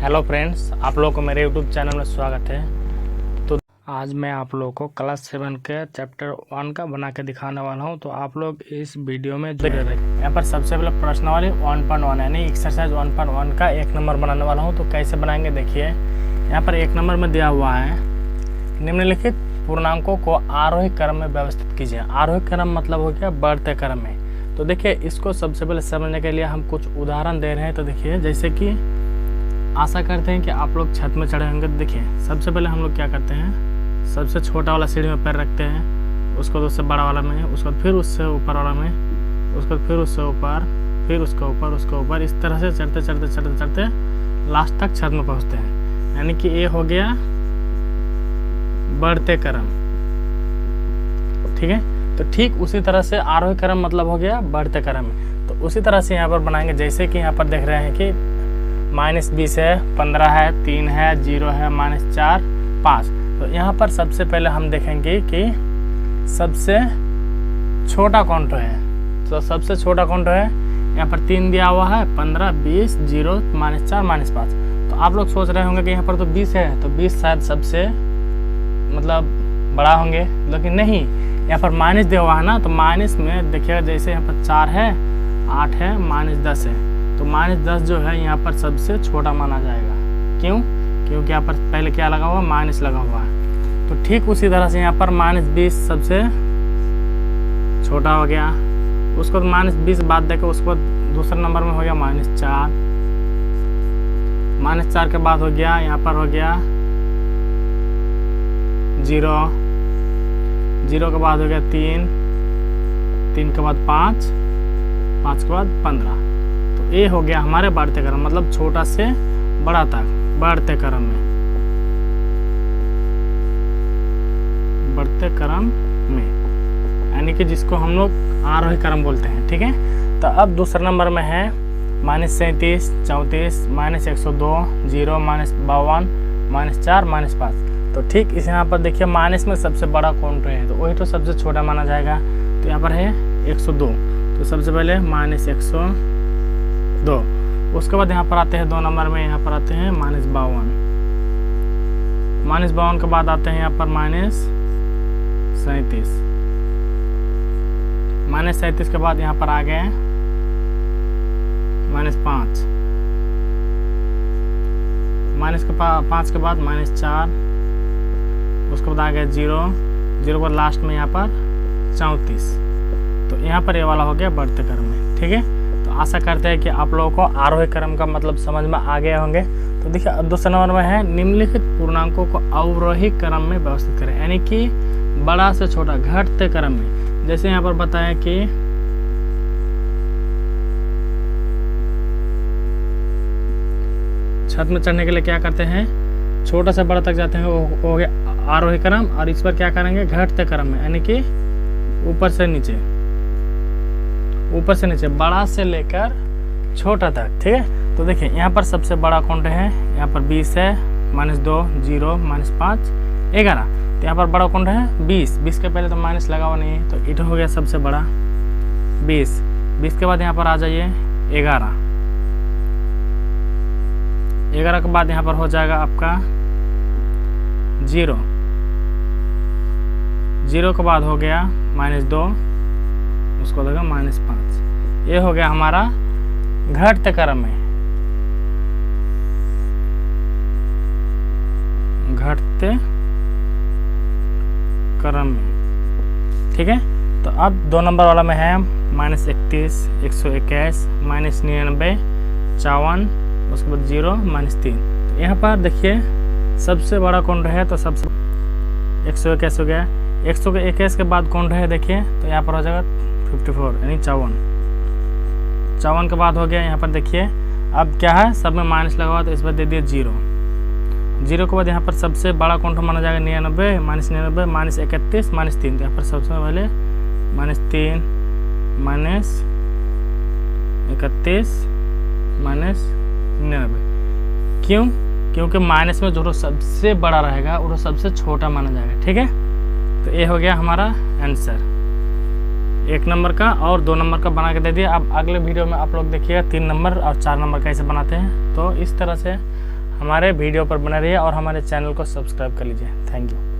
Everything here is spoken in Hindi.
हेलो फ्रेंड्स, आप लोगों को मेरे यूट्यूब चैनल में स्वागत है। तो आज मैं आप लोगों को क्लास 7 के चैप्टर 1 का बना के दिखाने वाला हूं। तो आप लोग इस वीडियो में जुड़े रहिए। यहाँ पर सबसे पहले प्रश्नावली 1.1 यानी एक्सरसाइज 1.1 का 1 नंबर बनाने वाला हूँ। तो कैसे बनाएंगे देखिए, यहाँ पर 1 नंबर में दिया हुआ है निम्नलिखित पूर्णांकों को आरोही क्रम में व्यवस्थित कीजिए। आरोही क्रम मतलब हो गया बढ़ते क्रम में। तो देखिए, इसको सबसे पहले समझने के लिए हम कुछ उदाहरण दे रहे हैं। तो देखिए, जैसे कि आशा करते हैं कि आप लोग छत में चढ़े होंगे। तो देखिए, सबसे पहले हम लोग क्या करते हैं, सबसे छोटा वाला सीढ़ी में पैर रखते हैं, उसको उससे बड़ा वाला में, उसको फिर उससे ऊपर वाला में, उसको फिर उससे ऊपर, फिर उसके ऊपर, उसके ऊपर, इस तरह से चढ़ते चढ़ते चढ़ते चढ़ते लास्ट तक छत में पहुँचते हैं। यानी कि ये हो गया बढ़ते क्रम। ठीक है, तो ठीक उसी तरह से आरोही क्रम मतलब हो गया बढ़ते क्रम। तो उसी तरह से यहाँ पर बनाएंगे। जैसे कि यहाँ पर देख रहे हैं कि -20 है, 15 है, 3 है, 0 है, -4, 5। तो यहाँ पर सबसे पहले हम देखेंगे कि सबसे छोटा कौन है। तो सबसे छोटा कौन है, यहाँ पर 3 दिया हुआ है, 15, 20, 0, -4, -5। तो आप लोग सोच रहे होंगे कि यहाँ पर तो 20 है, तो 20 शायद सबसे मतलब बड़ा होंगे, लेकिन नहीं, यहाँ पर माइनस दिया हुआ है ना। तो माइनस में देखिएगा, जैसे यहाँ पर 4 है, 8 है, -10 है, तो -10 जो है यहाँ पर सबसे छोटा माना जाएगा। क्यों? क्योंकि यहाँ पर पहले क्या लगा हुआ, माइनस लगा हुआ है। तो ठीक उसी तरह से यहाँ पर -20 सबसे छोटा हो गया। उसको -20 बाद देकर उसको दूसरे नंबर में हो गया -4। -4 के बाद हो गया, यहाँ पर हो गया 0, 0 के बाद हो गया 3, 3 के बाद 5, 5 के बाद 15। तो ये हो गया हमारे बढ़ते क्रम, मतलब छोटा से बड़ा तक बढ़ते क्रम में, बढ़ते क्रम में, यानी कि जिसको हम लोग आरोही क्रम बोलते हैं। ठीक है, तो अब दूसरे नंबर में है -37, 34, -102, 0, -52, -4, -5। तो ठीक इस यहाँ पर देखिए, माइनस में सबसे बड़ा कौन है, तो वही तो सबसे छोटा माना जाएगा। तो यहाँ पर है 102। तो सबसे पहले -102। उसके बाद यहाँ पर आते हैं 2 नंबर में, यहाँ पर आते हैं -52। -52 के बाद आते हैं यहाँ पर -37। -37 के बाद यहाँ पर आ गए -5। -5 के बाद -4। उसके बाद आ गया 0, 0 पर लास्ट में यहाँ पर 34। तो यहाँ पर ये वाला हो गया बढ़ते क्रम में। ठीक है, तो आशा करते हैं कि आप लोगों को आरोही क्रम का मतलब समझ में आ गए होंगे। तो देखिए, अब दूसरे नंबर में है निम्नलिखित पूर्णांकों को अवरोही क्रम में व्यवस्थित करें, यानी कि बड़ा से छोटा घटते क्रम में। जैसे यहाँ पर बताया कि छत में चढ़ने के लिए क्या करते हैं, छोटा से बड़ा तक जाते हैं, वो हो गया आरोही क्रम। और इस पर क्या करेंगे, घटते क्रम में, यानी कि ऊपर से नीचे, ऊपर से नीचे, बड़ा से लेकर छोटा तक। ठीक है, तो देखिए यहाँ पर सबसे बड़ा कौन है, यहाँ पर 20 है, -2, 0, -5, 11। तो यहाँ पर बड़ा कौन है 20। 20 के पहले तो माइनस लगा हुआ नहीं है, तो इट हो गया सबसे बड़ा 20। 20 के बाद यहाँ पर आ जाइए 11। 11 के बाद यहाँ पर हो जाएगा आपका 0। 0 के बाद हो गया -2, उसको देगा -5। ये हो गया हमारा घटते क्रम में, घटते क्रम में। ठीक है, तो अब 2 नंबर वाला में है -31, 121, -99, 54, उसके बाद 0, -3। तो यहाँ पर देखिए सबसे बड़ा कौन है, तो सबसे 121 हो गया। 121 के बाद कौन है देखिए, तो यहाँ पर हो जाएगा 54 यानी 54। 54 के बाद हो गया, यहाँ पर देखिए अब क्या है, सब में माइनस लगा हुआ, तो इस पर दे दिया 0। 0 के बाद यहाँ पर सबसे बड़ा कौन माना जाएगा 99, -99, -31, -3। तो यहाँ पर सबसे पहले -3, -31, -99। क्यों? क्योंकि माइनस में जो सबसे बड़ा रहेगा वो सबसे छोटा माना जाएगा। ठीक है, तो ये हो गया हमारा आंसर 1 नंबर का और 2 नंबर का बना के दे दिया। अब अगले वीडियो में आप लोग देखिएगा 3 नंबर और 4 नंबर कैसे बनाते हैं। तो इस तरह से हमारे वीडियो पर बने रहिए और हमारे चैनल को सब्सक्राइब कर लीजिए। Thank you.